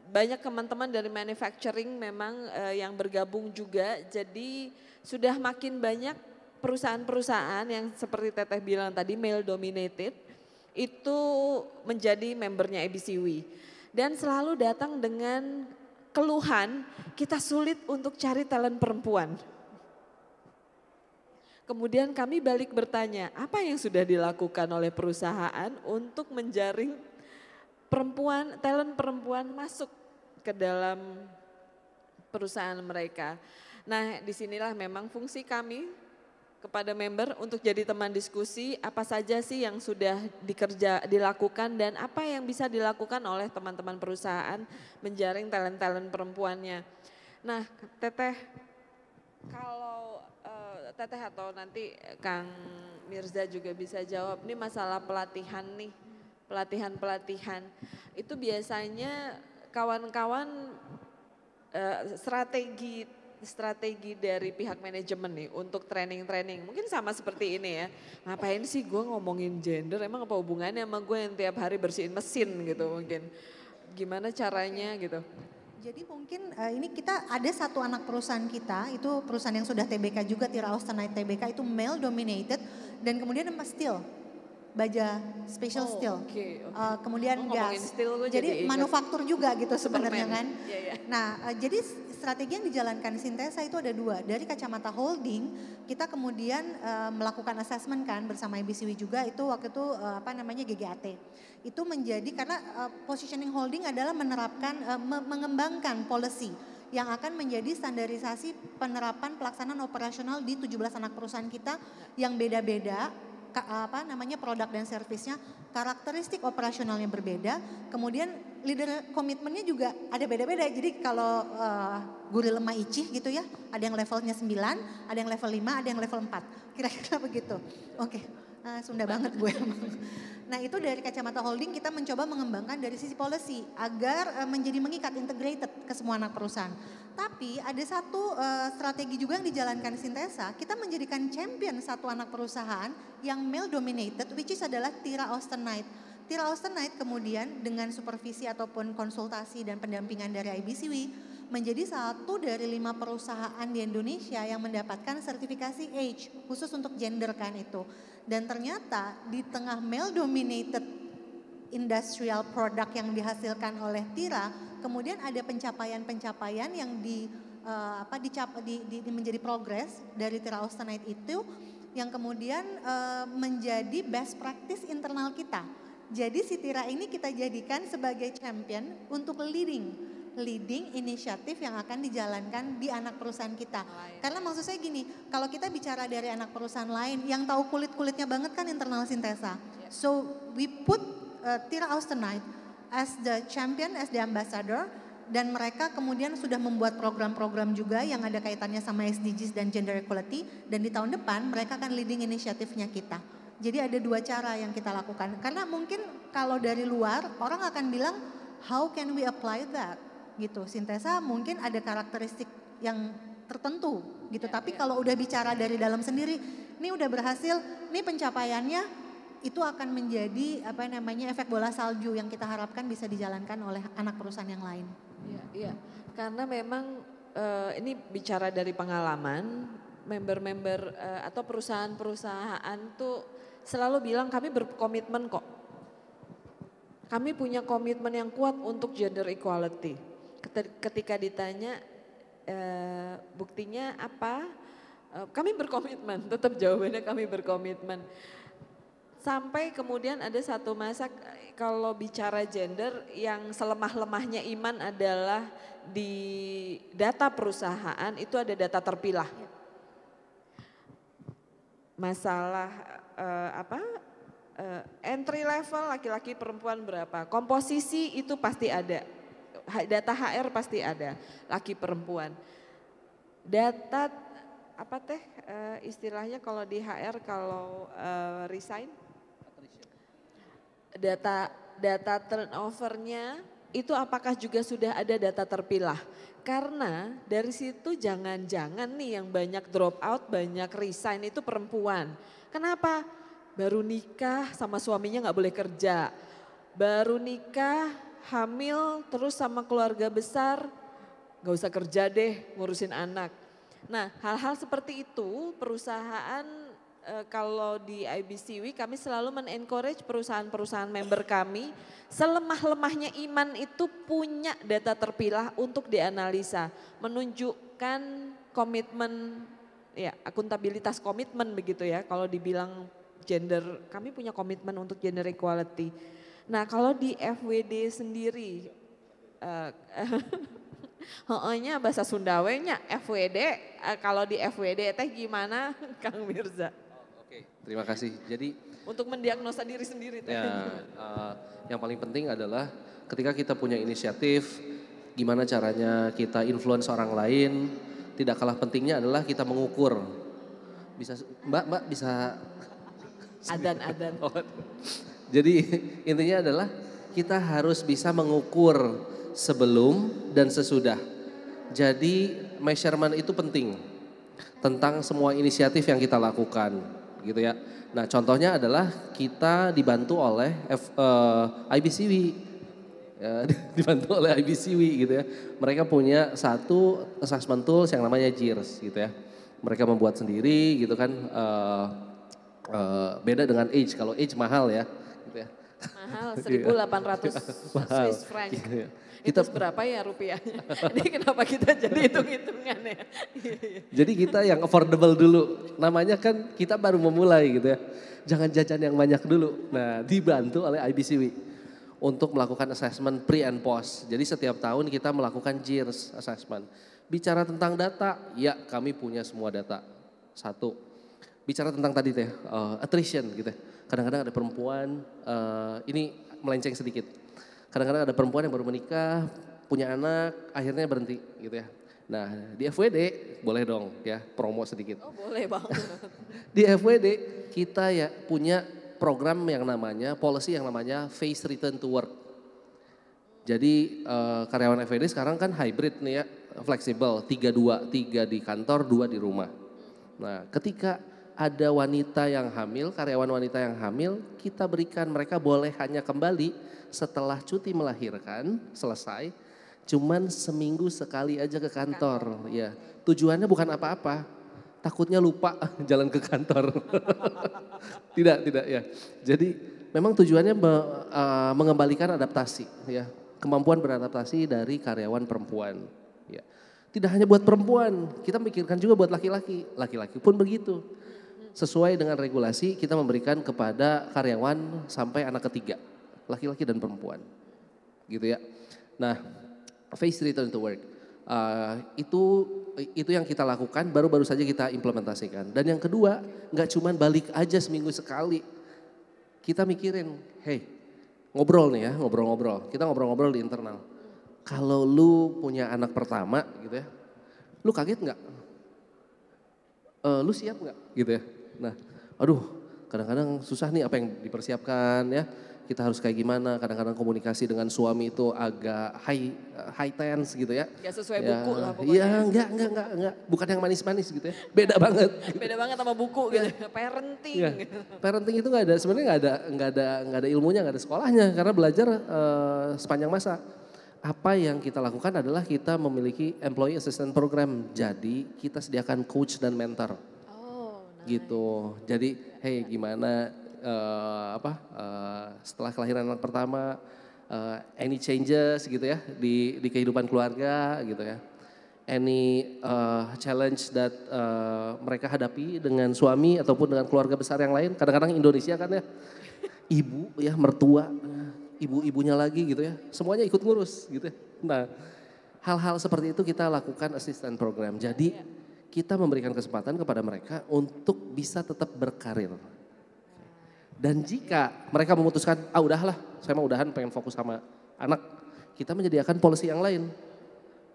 banyak teman-teman dari manufacturing memang yang bergabung juga. Jadi sudah makin banyak perusahaan-perusahaan yang seperti Teteh bilang tadi male dominated itu menjadi membernya IBCW. Dan selalu datang dengan keluhan kita sulit untuk cari talent perempuan. Kemudian kami balik bertanya, apa yang sudah dilakukan oleh perusahaan untuk menjaring perempuan, talent perempuan masuk ke dalam perusahaan mereka. Nah, disinilah memang fungsi kami kepada member untuk jadi teman diskusi, apa saja sih yang sudah dilakukan dan apa yang bisa dilakukan oleh teman-teman perusahaan menjaring talent-talent perempuannya. Nah, Teteh, kalau Teteh atau nanti Kang Mirza juga bisa jawab, ini masalah pelatihan nih, pelatihan-pelatihan. Itu biasanya kawan-kawan strategi dari pihak manajemen nih untuk training-training. Mungkin sama seperti ini ya, ngapain sih gue ngomongin gender, emang apa hubungannya sama gue yang tiap hari bersihin mesin gitu mungkin. Gimana caranya gitu. Jadi mungkin ini kita ada satu anak perusahaan kita, itu perusahaan yang sudah TBK juga, Tira Austenite TBK, itu male dominated dan kemudian steel, baja special steel, kemudian gas. Jadi manufaktur juga gitu sebenarnya kan. Nah jadi strategi yang dijalankan Sintesa itu ada dua. Dari kacamata holding kita kemudian melakukan assessment kan bersama IBCW juga, itu waktu itu GGAT. Itu menjadi karena positioning holding adalah menerapkan, mengembangkan policy yang akan menjadi standarisasi penerapan pelaksanaan operasional di 17 anak perusahaan kita yang beda-beda, produk dan servisnya, karakteristik operasionalnya berbeda, kemudian leader komitmennya juga ada beda-beda. Jadi kalau gurih lemah icih gitu ya, ada yang levelnya 9, ada yang level 5, ada yang level 4, kira-kira begitu. Oke. Sunda banget gue emang. Nah itu dari kacamata holding kita mencoba mengembangkan dari sisi policy agar menjadi mengikat, integrated ke semua anak perusahaan. Tapi ada satu strategi juga yang dijalankan Sintesa, kita menjadikan champion satu anak perusahaan yang male dominated, which is adalah Tira Austenite. Tira Austenite kemudian dengan supervisi ataupun konsultasi dan pendampingan dari IBCW menjadi satu dari 5 perusahaan di Indonesia yang mendapatkan sertifikasi H khusus untuk gender kan itu. Dan ternyata di tengah male dominated industrial product yang dihasilkan oleh Tira, kemudian ada pencapaian-pencapaian yang menjadi progres dari Tira Austenite itu yang kemudian menjadi best practice internal kita. Jadi si Tira ini kita jadikan sebagai champion untuk leading inisiatif yang akan dijalankan di anak perusahaan kita. Karena maksud saya gini, kalau kita bicara dari anak perusahaan lain, yang tahu kulit-kulitnya banget kan internal Sintesa. So we put Tira Austenite as the champion, as the ambassador, dan mereka kemudian sudah membuat program-program juga yang ada kaitannya sama SDGs dan gender equality, dan di tahun depan mereka akan leading inisiatifnya kita. Jadi ada 2 cara yang kita lakukan. Karena mungkin kalau dari luar orang akan bilang, how can we apply that? Gitu. Sintesa mungkin ada karakteristik yang tertentu gitu. Tapi kalau udah bicara dari dalam sendiri, ini udah berhasil, ini pencapaiannya itu akan menjadi efek bola salju yang kita harapkan bisa dijalankan oleh anak perusahaan yang lain. Iya. Karena memang ini bicara dari pengalaman, member-member atau perusahaan-perusahaan tuh selalu bilang kami berkomitmen kok. Kami punya komitmen yang kuat untuk gender equality. Ketika ditanya buktinya apa, kami berkomitmen, tetap jawabannya kami berkomitmen. Sampai kemudian ada satu masa kalau bicara gender yang selemah-lemahnya iman adalah di data perusahaan itu ada data terpilah. masalah entry level laki-laki perempuan berapa, komposisi itu pasti ada, data HR pasti ada, laki perempuan. Data apa teh istilahnya kalau di HR kalau resign, data turnovernya itu apakah juga sudah ada data terpilah? Karena dari situ jangan-jangan nih yang banyak drop out, banyak resign itu perempuan. Kenapa? Baru nikah sama suaminya nggak boleh kerja. Baru nikah, hamil, terus sama keluarga besar, nggak usah kerja deh ngurusin anak. Nah hal-hal seperti itu perusahaan kalau di IBCW kami selalu men-encourage perusahaan-perusahaan member kami selemah-lemahnya iman itu punya data terpilah untuk dianalisa. Menunjukkan komitmen, ya akuntabilitas komitmen begitu ya kalau dibilang gender, kami punya komitmen untuk gender equality. Nah kalau di FWD sendiri, nya bahasa Sundawenya FWD, kalau di FWD teh gimana Kang Mirza? Oke, terima kasih. Jadi untuk mendiagnosa diri sendiri. Ya, yang paling penting adalah ketika kita punya inisiatif, gimana caranya kita influence orang lain, tidak kalah pentingnya adalah kita mengukur. Bisa, Mbak bisa. Adan. Oh, jadi intinya adalah kita harus bisa mengukur sebelum dan sesudah. Jadi measurement itu penting tentang semua inisiatif yang kita lakukan, gitu ya. Nah contohnya adalah kita dibantu oleh IBCW, ya, dibantu oleh IBCW gitu ya. Mereka punya satu assessment tools yang namanya JIRS gitu ya. Mereka membuat sendiri gitu kan. Beda dengan Age, kalau Age mahal ya, gitu ya. Mahal 1.800 Swiss franc. Gitu ya. Itu berapa ya rupiahnya? Ini kenapa kita jadi hitung-hitungan ya? Jadi kita yang affordable dulu, namanya kan kita baru memulai gitu ya. Jangan jajan yang banyak dulu. Nah dibantu oleh IBCW untuk melakukan assessment pre and post. Jadi setiap tahun kita melakukan JIRS assessment. Bicara tentang data, ya kami punya semua data. Satu. Bicara tentang tadi teh attrition gitu ya. Kadang-kadang ada perempuan, ini melenceng sedikit. Kadang-kadang ada perempuan yang baru menikah, punya anak, akhirnya berhenti gitu ya. Nah di FWD boleh dong ya promo sedikit. Oh boleh banget. Di FWD kita ya punya program yang namanya, policy yang namanya phase return to work. Jadi karyawan FWD sekarang kan hybrid nih ya, fleksibel, 3-2, 3 di kantor, 2 di rumah. Nah ketika ada wanita yang hamil, karyawan wanita yang hamil, kita berikan mereka boleh hanya kembali setelah cuti melahirkan selesai, cuman seminggu sekali aja ke kantor. Ya, tujuannya bukan apa-apa, takutnya lupa jalan ke kantor. Tidak ya. Jadi memang tujuannya mengembalikan adaptasi, ya, kemampuan beradaptasi dari karyawan perempuan. Ya, tidak hanya buat perempuan, kita mikirkan juga buat laki-laki. Laki-laki pun begitu. Sesuai dengan regulasi kita memberikan kepada karyawan sampai anak ketiga, laki-laki dan perempuan, gitu ya. Nah, phase return to work itu yang kita lakukan, baru-baru saja kita implementasikan. Dan yang kedua, nggak cuma balik aja seminggu sekali, kita mikirin, hey, ngobrol nih ya, ngobrol-ngobrol. Kita ngobrol-ngobrol di internal. Kalau lu punya anak pertama, gitu ya, lu kaget nggak? Lu siap nggak, gitu ya? Nah, aduh, kadang-kadang susah nih apa yang dipersiapkan ya. Kita harus kayak gimana, kadang-kadang komunikasi dengan suami itu agak high tense gitu ya. Gak sesuai ya, buku lah pokoknya. Iya, enggak. Bukan yang manis-manis gitu ya. Beda banget. Beda banget sama buku gitu. Parenting. Ya, parenting itu sebenarnya nggak ada ilmunya, nggak ada sekolahnya karena belajar sepanjang masa. Apa yang kita lakukan adalah kita memiliki employee assistance program. Jadi kita sediakan coach dan mentor. Gitu. Jadi, hey gimana setelah kelahiran anak pertama, any changes gitu ya di kehidupan keluarga gitu ya. Any challenge that mereka hadapi dengan suami ataupun dengan keluarga besar yang lain. Kadang-kadang Indonesia kan ya, ibu ya mertua, ibu-ibunya lagi gitu ya. Semuanya ikut ngurus gitu ya. Nah, hal-hal seperti itu kita lakukan assistant program. Jadi kita memberikan kesempatan kepada mereka untuk bisa tetap berkarir. Dan jika mereka memutuskan, udahlah saya mau udahan pengen fokus sama anak, kita menyediakan policy yang lain.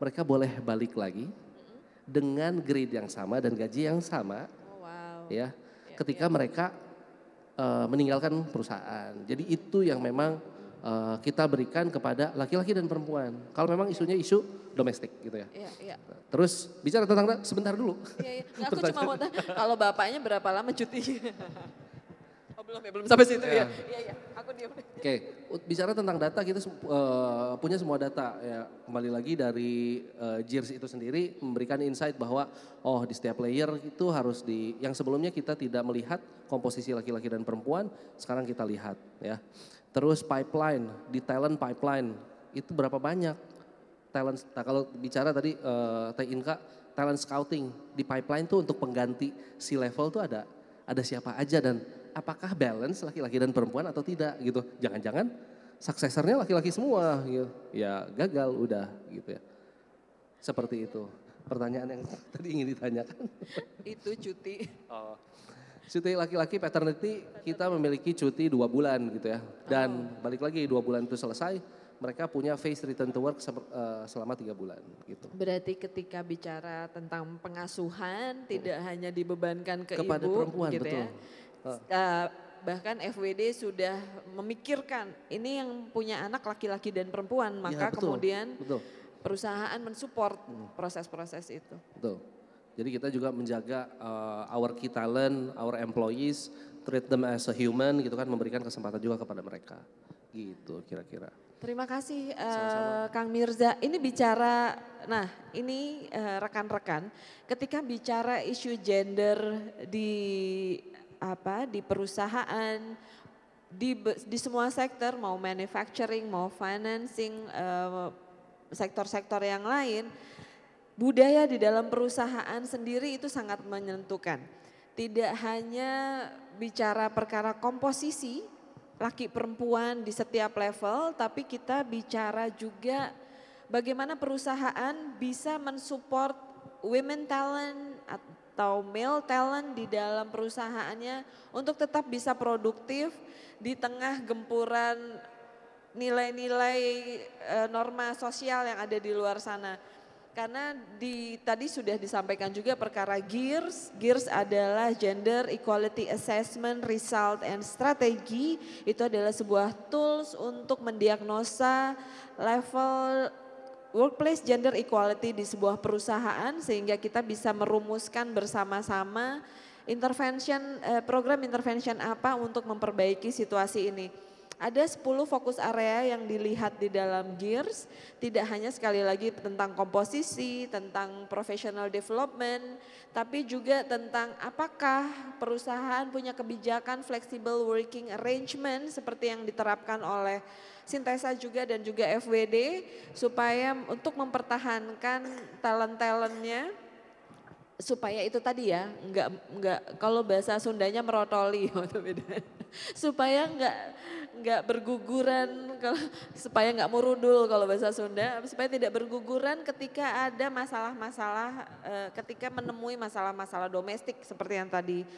Mereka boleh balik lagi dengan grade yang sama dan gaji yang sama, ya, ketika mereka meninggalkan perusahaan. Jadi itu yang memang kita berikan kepada laki-laki dan perempuan. Kalau memang isunya isu domestik gitu ya. Terus bicara tentang sebentar dulu. Aku cuma mau tanya, kalau bapaknya berapa lama cuti? Belum sampai situ ya. Iya, aku diam. Oke, bicara tentang data kita punya semua data ya. Kembali lagi dari JIRS itu sendiri memberikan insight bahwa di setiap layer itu harus yang sebelumnya kita tidak melihat komposisi laki-laki dan perempuan, sekarang kita lihat ya. Terus pipeline, di talent pipeline itu berapa banyak talent. Nah, kalau bicara tadi Teh Inka, talent scouting di pipeline tuh untuk pengganti C-level tuh ada siapa aja dan apakah balance laki-laki dan perempuan atau tidak gitu. Jangan-jangan suksesornya laki-laki semua gitu. Ya gagal udah gitu ya. Seperti itu. Pertanyaan yang tadi ingin ditanyakan. Itu cuti. Cuti laki-laki paternity kita memiliki cuti 2 bulan gitu ya. Dan balik lagi 2 bulan itu selesai, mereka punya phase return to work selama 3 bulan gitu. Berarti ketika bicara tentang pengasuhan tidak hanya dibebankan kepada ibu perempuan, gitu betul. Ya. Bahkan FWD sudah memikirkan ini yang punya anak laki-laki dan perempuan, maka kemudian perusahaan mensupport proses-proses itu. Betul. Jadi kita juga menjaga our key talent, our employees, treat them as a human gitu kan, memberikan kesempatan juga kepada mereka. Gitu kira-kira. Terima kasih Kang Mirza. Ini bicara, ini rekan-rekan, ketika bicara isu gender di perusahaan, di semua sektor, mau manufacturing, mau financing, sektor-sektor yang lain, budaya di dalam perusahaan sendiri itu sangat menentukan. Tidak hanya bicara perkara komposisi laki perempuan di setiap level, tapi kita bicara juga bagaimana perusahaan bisa mensupport women talent atau male talent di dalam perusahaannya untuk tetap bisa produktif di tengah gempuran nilai-nilai norma sosial yang ada di luar sana. Karena tadi sudah disampaikan juga perkara GEARS. GEARS adalah Gender Equality Assessment Result and Strategy. Itu adalah sebuah tools untuk mendiagnosa level workplace gender equality di sebuah perusahaan sehingga kita bisa merumuskan bersama-sama program intervention apa untuk memperbaiki situasi ini. Ada 10 fokus area yang dilihat di dalam GEARS, tidak hanya sekali lagi tentang komposisi, tentang professional development, tapi juga tentang apakah perusahaan punya kebijakan flexible working arrangement seperti yang diterapkan oleh Sintesa juga dan juga FWD supaya untuk mempertahankan talent-talentnya supaya itu tadi ya, enggak kalau bahasa Sundanya merotoli supaya enggak berguguran, supaya enggak murudul kalau bahasa Sunda, supaya tidak berguguran ketika ada masalah-masalah, ketika menemui masalah-masalah domestik seperti yang tadi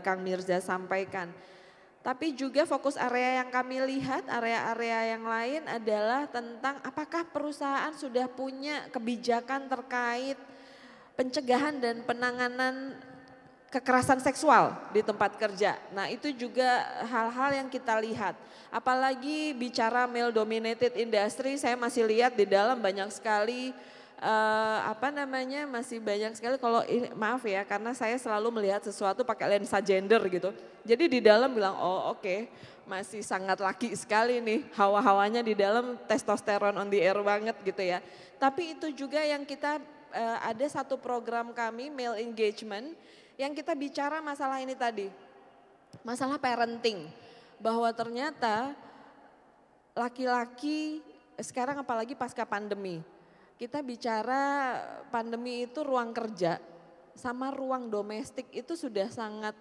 Kang Mirza sampaikan. Tapi juga fokus area yang kami lihat, area-area yang lain adalah tentang apakah perusahaan sudah punya kebijakan terkait pencegahan dan penanganan kekerasan seksual di tempat kerja. Nah itu juga hal-hal yang kita lihat. Apalagi bicara male dominated industry, saya masih lihat di dalam banyak sekali masih banyak sekali kalau maaf ya karena saya selalu melihat sesuatu pakai lensa gender gitu. Jadi di dalam bilang oke, masih sangat laki sekali nih, hawa-hawanya di dalam testosteron on the air banget gitu ya. Tapi itu juga yang kita ada satu program kami male engagement yang kita bicara masalah ini tadi, masalah parenting, bahwa ternyata laki-laki sekarang apalagi pasca pandemi, kita bicara pandemi itu ruang kerja sama ruang domestik itu sudah sangat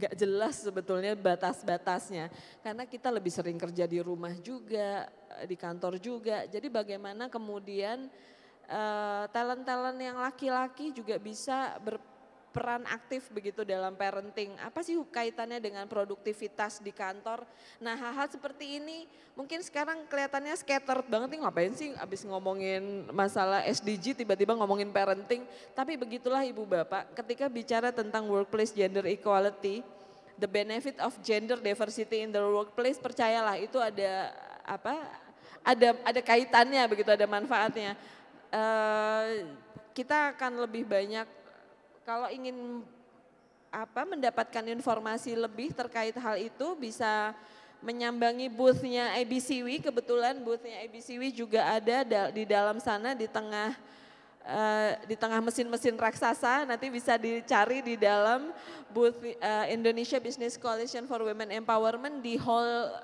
gak jelas sebetulnya batas-batasnya. Karena kita lebih sering kerja di rumah juga, di kantor juga. Jadi bagaimana kemudian talent-talent yang laki-laki juga bisa berperan aktif begitu dalam parenting. Apa sih kaitannya dengan produktivitas di kantor? Nah, hal-hal seperti ini mungkin sekarang kelihatannya scattered banget nih, ngapain sih abis ngomongin masalah SDG tiba-tiba ngomongin parenting. Tapi begitulah Ibu Bapak, ketika bicara tentang workplace gender equality, the benefit of gender diversity in the workplace, percayalah itu ada ada kaitannya begitu, ada manfaatnya. Kita akan lebih banyak kalau ingin mendapatkan informasi lebih terkait hal itu bisa menyambangi booth-nya ABCW. Kebetulan booth-nya ABCW juga ada di dalam sana di tengah mesin-mesin raksasa. Nanti bisa dicari di dalam booth Indonesia Business Coalition for Women Empowerment di hall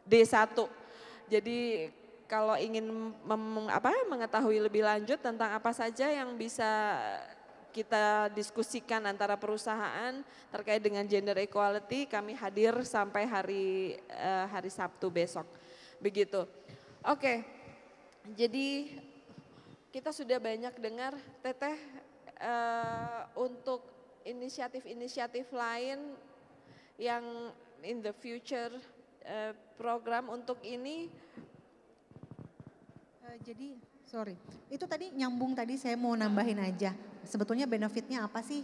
D1. Jadi kalau ingin mengetahui lebih lanjut tentang apa saja yang bisa kita diskusikan antara perusahaan terkait dengan gender equality, kami hadir sampai hari Sabtu besok. Begitu. Oke. Jadi kita sudah banyak dengar Teteh untuk inisiatif-inisiatif lain yang in the future program untuk ini. Jadi, itu tadi nyambung tadi saya mau nambahin aja. Sebetulnya benefitnya apa sih?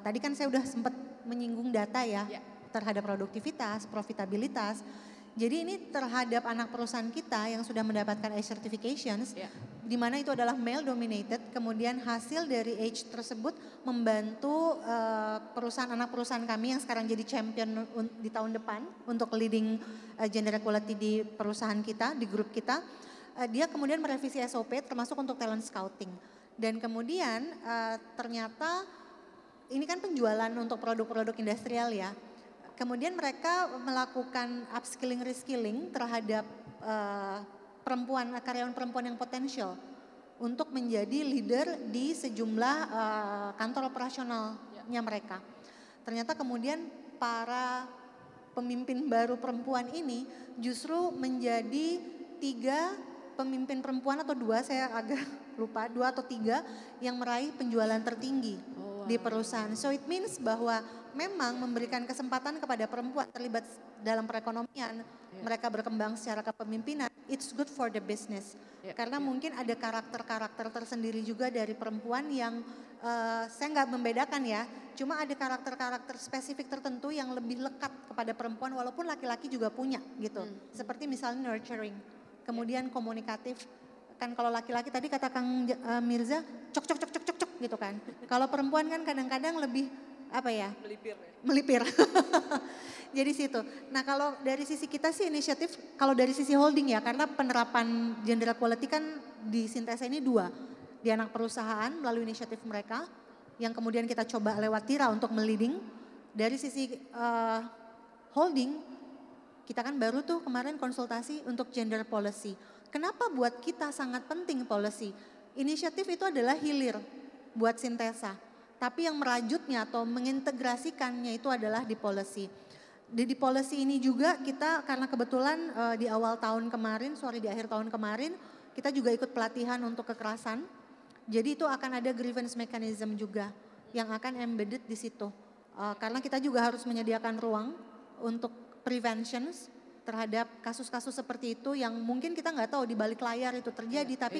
Tadi kan saya udah sempat menyinggung data ya, terhadap produktivitas, profitabilitas. Jadi ini terhadap anak perusahaan kita yang sudah mendapatkan age certifications, di mana itu adalah male dominated, kemudian hasil dari age tersebut membantu anak perusahaan kami yang sekarang jadi champion di tahun depan untuk leading gender equality di perusahaan kita, di grup kita. Dia kemudian merevisi SOP termasuk untuk talent scouting. Dan kemudian ternyata ini kan penjualan untuk produk-produk industrial ya. Kemudian mereka melakukan upskilling, reskilling terhadap karyawan perempuan yang potensial untuk menjadi leader di sejumlah kantor operasionalnya mereka. Ternyata kemudian para pemimpin baru perempuan ini justru menjadi 3 pemimpin perempuan atau 2, saya agak lupa, 2 atau 3 yang meraih penjualan tertinggi di perusahaan. So it means bahwa memang memberikan kesempatan kepada perempuan terlibat dalam perekonomian, mereka berkembang secara kepemimpinan, it's good for the business. Karena mungkin ada karakter-karakter tersendiri juga dari perempuan yang saya nggak membedakan ya, cuma ada karakter-karakter spesifik tertentu yang lebih lekat kepada perempuan walaupun laki-laki juga punya gitu. Seperti misalnya nurturing. Kemudian komunikatif, kan kalau laki-laki tadi kata Kang Mirza cok gitu kan. Kalau perempuan kan kadang-kadang lebih melipir. Jadi situ. Nah kalau dari sisi kita sih inisiatif, kalau dari sisi holding ya, karena penerapan gender equality kan di Sintesa ini 2. Di anak perusahaan melalui inisiatif mereka, yang kemudian kita coba lewat TIRA untuk meliding. Dari sisi holding, kita kan baru tuh kemarin konsultasi untuk gender policy. Kenapa buat kita sangat penting policy? Inisiatif itu adalah hilir buat Sintesa. Tapi yang merajutnya atau mengintegrasikannya itu adalah di policy. Di policy ini juga kita karena kebetulan di akhir tahun kemarin, kita juga ikut pelatihan untuk kekerasan. Jadi itu akan ada grievance mechanism juga yang akan embedded di situ. Karena kita juga harus menyediakan ruang untuk preventions terhadap kasus-kasus seperti itu yang mungkin kita nggak tahu di balik layar itu terjadi, tapi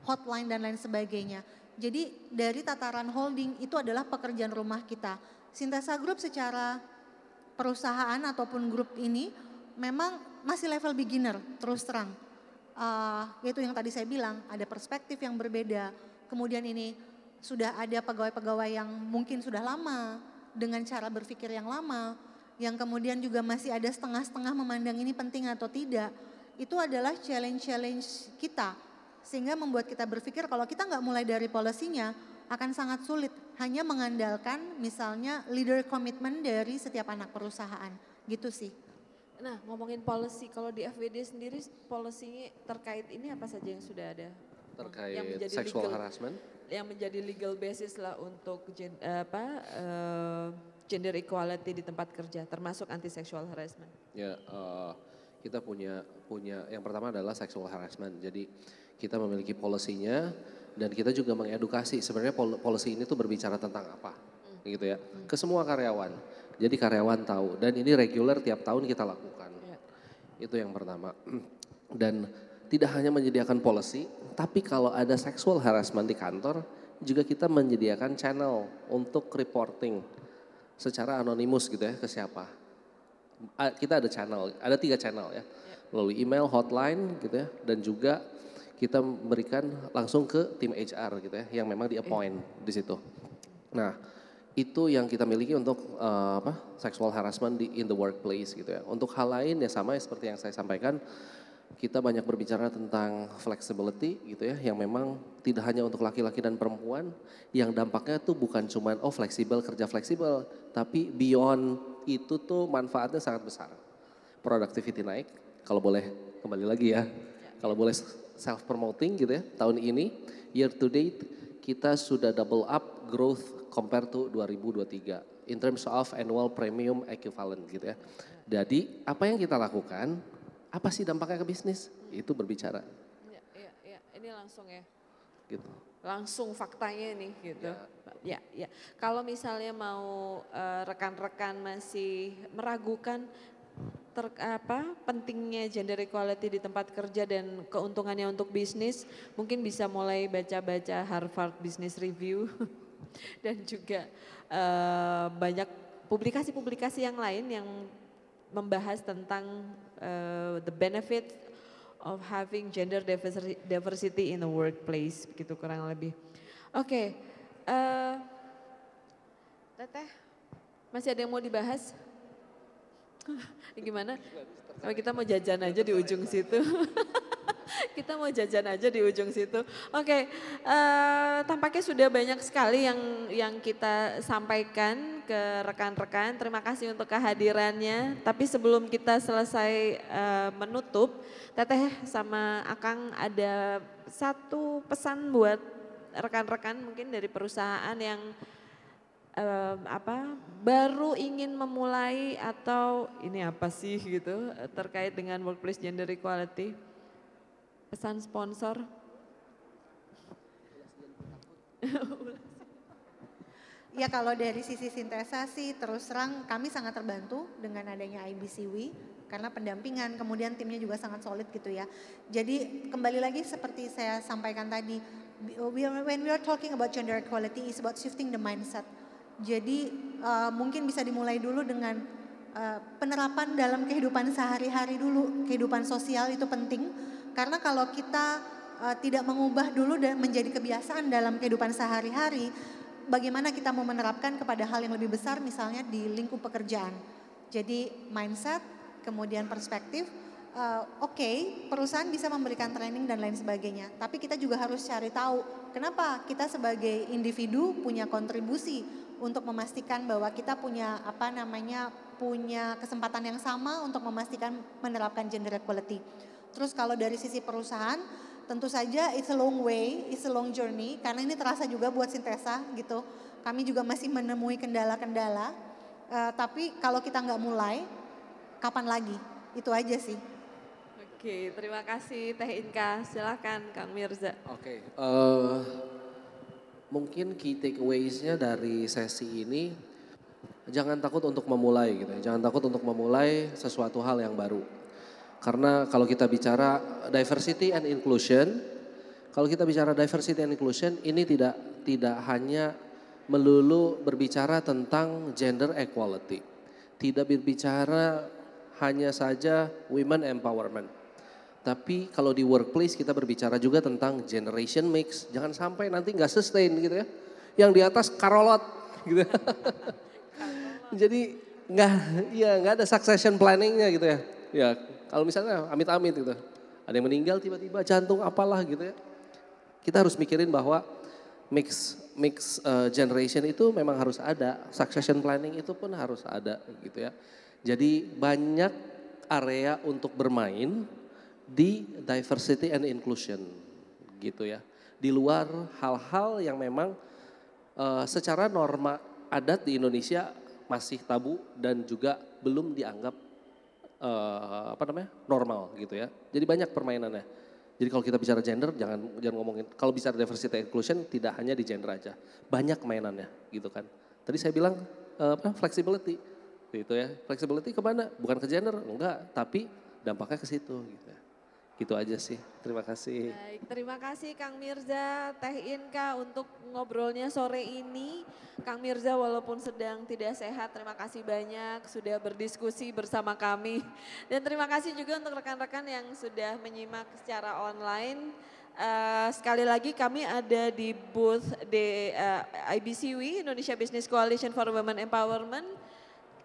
hotline dan lain sebagainya. Jadi dari tataran holding itu adalah pekerjaan rumah kita. Sintesa Group secara perusahaan ataupun grup ini memang masih level beginner terus terang. Yaitu yang tadi saya bilang ada perspektif yang berbeda. Kemudian ini sudah ada pegawai-pegawai yang mungkin sudah lama dengan cara berpikir yang lama, yang kemudian juga masih ada setengah-setengah memandang ini penting atau tidak. Itu adalah challenge-challenge kita. Sehingga membuat kita berpikir kalau kita nggak mulai dari polisinya akan sangat sulit. Hanya mengandalkan misalnya leader commitment dari setiap anak perusahaan. Gitu sih. Nah ngomongin policy, kalau di FWD sendiri policy terkait ini apa saja yang sudah ada? Terkait sexual harassment? Yang menjadi legal basis lah untuk gender equality di tempat kerja, termasuk anti sexual harassment. Ya, kita punya yang pertama adalah sexual harassment. Jadi Kita memiliki policy-nya dan kita juga mengedukasi sebenarnya policy ini tuh berbicara tentang apa gitu ya. Ke semua karyawan. Jadi karyawan tahu dan ini reguler tiap tahun kita lakukan. Itu yang pertama. Dan tidak hanya menyediakan policy, tapi kalau ada sexual harassment di kantor juga kita menyediakan channel untuk reporting secara anonimus gitu ya ke siapa. Kita ada channel, ada 3 channel ya. Melalui email, hotline gitu ya dan juga kita memberikan langsung ke tim HR gitu ya, yang memang di-appoint di situ. Nah, itu yang kita miliki untuk sexual harassment in the workplace gitu ya. Untuk hal lain ya sama seperti yang saya sampaikan, kita banyak berbicara tentang flexibility gitu ya, yang memang tidak hanya untuk laki-laki dan perempuan, yang dampaknya tuh bukan cuman fleksibel, kerja fleksibel, tapi beyond itu tuh manfaatnya sangat besar. Productivity naik, kalau boleh kembali lagi ya, kalau boleh self-promoting gitu ya, tahun ini year to date kita sudah double up growth compared to 2023 in terms of annual premium equivalent gitu ya. Jadi apa yang kita lakukan, apa sih dampaknya ke bisnis? Itu berbicara. Iya, ini langsung ya. Gitu. Langsung faktanya nih gitu. Ya. Kalau misalnya mau rekan-rekan masih meragukan pentingnya gender equality di tempat kerja dan keuntungannya untuk bisnis, mungkin bisa mulai baca-baca Harvard Business Review dan juga banyak publikasi-publikasi yang lain yang membahas tentang the benefit of having gender diversity in the workplace, begitu kurang lebih. Oke, Teteh, masih ada yang mau dibahas? Gimana? Kita mau jajan aja di ujung situ. Kita mau jajan aja di ujung situ. Oke, tampaknya sudah banyak sekali yang kita sampaikan ke rekan-rekan. Terima kasih untuk kehadirannya. Tapi sebelum kita selesai menutup, Teteh sama Akang ada satu pesan buat rekan-rekan mungkin dari perusahaan yang baru ingin memulai atau ini apa sih gitu terkait dengan workplace gender equality. Pesan sponsor. Ya kalau dari sisi Sintesa sih terus terang kami sangat terbantu dengan adanya IBCW karena pendampingan kemudian timnya juga sangat solid gitu ya. Jadi kembali lagi seperti saya sampaikan tadi, when we are talking about gender equality is about shifting the mindset. Jadi mungkin bisa dimulai dulu dengan penerapan dalam kehidupan sehari-hari dulu, kehidupan sosial itu penting. Karena kalau kita tidak mengubah dulu dan menjadi kebiasaan dalam kehidupan sehari-hari, bagaimana kita mau menerapkan kepada hal yang lebih besar misalnya di lingkup pekerjaan. Jadi mindset, kemudian perspektif, perusahaan bisa memberikan training dan lain sebagainya. Tapi kita juga harus cari tahu kenapa kita sebagai individu punya kontribusi untuk memastikan bahwa kita punya punya kesempatan yang sama untuk memastikan menerapkan gender equality. Terus kalau dari sisi perusahaan, tentu saja it's a long way, it's a long journey, karena ini terasa juga buat Sintesa gitu. Kami juga masih menemui kendala-kendala, tapi kalau kita nggak mulai, kapan lagi? Itu aja sih. Oke, terima kasih Teh Inka. Silakan Kang Mirza. Oke, mungkin key takeaways-nya dari sesi ini, jangan takut untuk memulai gitu ya. Jangan takut untuk memulai sesuatu hal yang baru. Karena kalau kita bicara diversity and inclusion, ini tidak hanya melulu berbicara tentang gender equality. Tidak berbicara hanya saja women empowerment. Tapi kalau di workplace kita berbicara juga tentang generation mix. Jangan sampai nanti nggak sustain gitu ya. Yang di atas karolot gitu. Jadi nggak ada succession planningnya gitu ya. Ya kalau misalnya amit-amit gitu. Ada yang meninggal tiba-tiba jantung apalah gitu ya. Kita harus mikirin bahwa mix generation itu memang harus ada. Succession planning itu pun harus ada gitu ya. Jadi banyak area untuk bermain di diversity and inclusion gitu ya. Di luar hal-hal yang memang secara norma adat di Indonesia masih tabu dan juga belum dianggap normal gitu ya. Jadi banyak permainannya. Jadi kalau kita bicara gender, jangan ngomongin, kalau bicara diversity inclusion tidak hanya di gender aja, banyak mainannya gitu kan. Tadi saya bilang flexibility, gitu ya. Flexibility kemana? Bukan ke gender, enggak, tapi dampaknya ke situ gitu. Gitu aja sih, terima kasih. Baik, terima kasih Kang Mirza, Teh Inka untuk ngobrolnya sore ini. Kang Mirza walaupun sedang tidak sehat, terima kasih banyak sudah berdiskusi bersama kami. Dan terima kasih juga untuk rekan-rekan yang sudah menyimak secara online. Sekali lagi kami ada di booth di IBCW, Indonesia Business Coalition for Women Empowerment.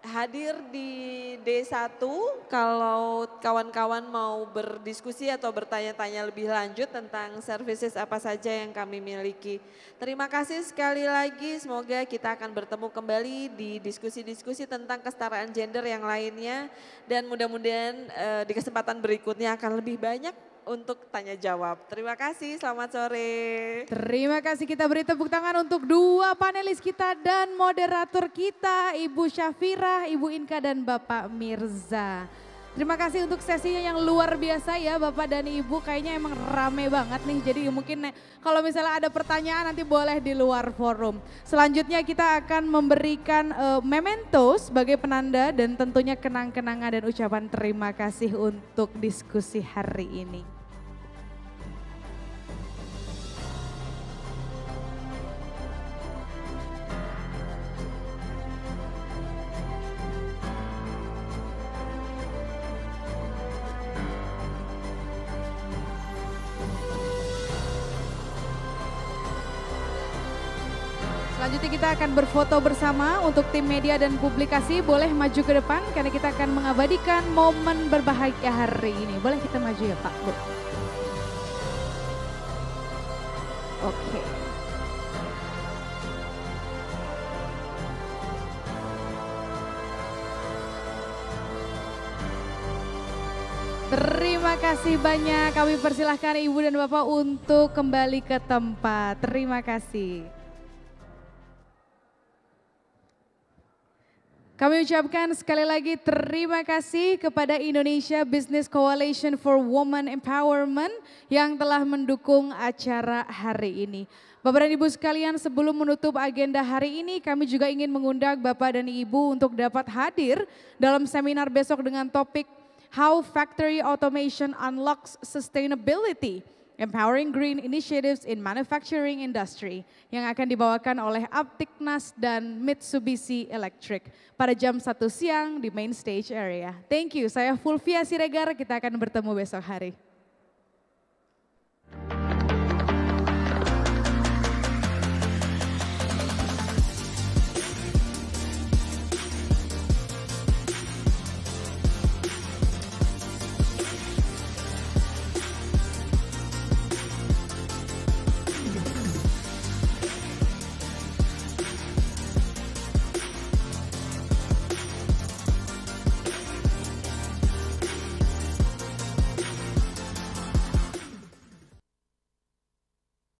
Hadir di D1 kalau kawan-kawan mau berdiskusi atau bertanya-tanya lebih lanjut tentang services apa saja yang kami miliki. Terima kasih sekali lagi, semoga kita akan bertemu kembali di diskusi-diskusi tentang kesetaraan gender yang lainnya. Dan mudah-mudahan di kesempatan berikutnya akan lebih banyak untuk tanya jawab. Terima kasih, selamat sore. Terima kasih, kita beri tepuk tangan untuk dua panelis kita dan moderator kita, Ibu Syafira, Ibu Inka dan Bapak Mirza. Terima kasih untuk sesinya yang luar biasa ya Bapak dan Ibu, kayaknya emang rame banget nih. Jadi mungkin kalau misalnya ada pertanyaan nanti boleh di luar forum. Selanjutnya kita akan memberikan memento sebagai penanda dan tentunya kenang-kenangan dan ucapan terima kasih untuk diskusi hari ini. Selanjutnya kita akan berfoto bersama. Untuk tim media dan publikasi boleh maju ke depan karena kita akan mengabadikan momen berbahagia hari ini. Boleh kita maju ya Pak, Bu? Oke. Terima kasih banyak. Kami persilahkan Ibu dan Bapak untuk kembali ke tempat. Terima kasih. Kami ucapkan sekali lagi terima kasih kepada Indonesia Business Coalition for Women Empowerment yang telah mendukung acara hari ini. Bapak dan Ibu sekalian, sebelum menutup agenda hari ini, kami juga ingin mengundang Bapak dan Ibu untuk dapat hadir dalam seminar besok dengan topik How Factory Automation Unlocks Sustainability, Empowering Green Initiatives in Manufacturing Industry yang akan dibawakan oleh Aptiknas dan Mitsubishi Electric pada jam 1 siang di main stage area. Thank you, saya Fulvia Siregar, kita akan bertemu besok hari.